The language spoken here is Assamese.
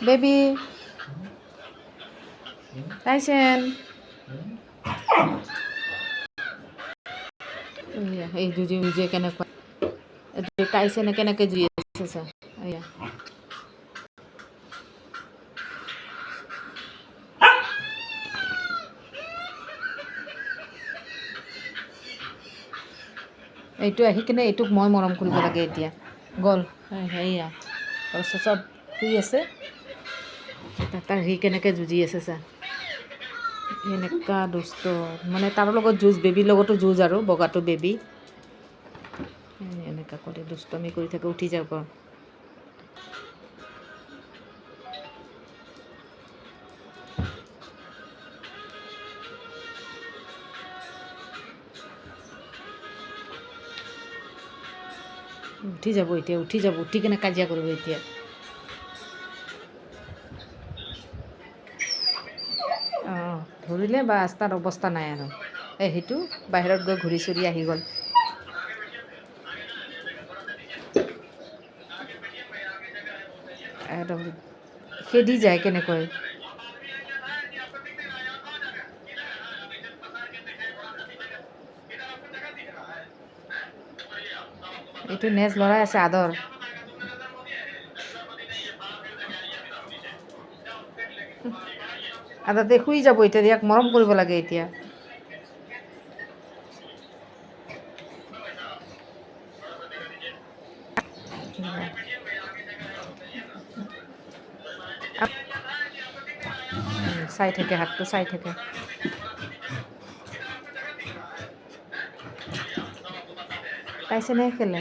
বেবি টাইছেন এই যুঁজি যুঁজি কেনেকুৱা টাইছেনে কেনেকৈ জুই আছে চা এয়া এইটো আহি কিনে এইটোক মই মৰম কৰিব লাগে এতিয়া গ'ল সেয়া তাৰপিছত চব শুই আছে তাৰ সি কেনেকৈ যুঁজি আছে চা এনেকুৱা দুষ্ট মানে তাৰ লগত যুঁজ বেবীৰ লগতো যুঁজ আৰু বগাটো বেবী এনেকুৱা কৰি দুষ্টমি কৰি থাকে উঠি যাব এতিয়া উঠি যাব উঠি কিনে কাজিয়া কৰিব এতিয়া অঁ ধৰিলে বাছ তাৰ অৱস্থা নাই আৰু সেইটো বাহিৰত গৈ ঘূৰি চুৰি আহি গ'ল একদম খেদি যায় কেনেকৈ এইটো নেজ লৰাই আছে আদৰ আদাতে শুই যাব এতিয়া ইয়াক মৰম কৰিব লাগে এতিয়া চাই থাকে হাতটো চাই থাকে পাইছেনে খেলে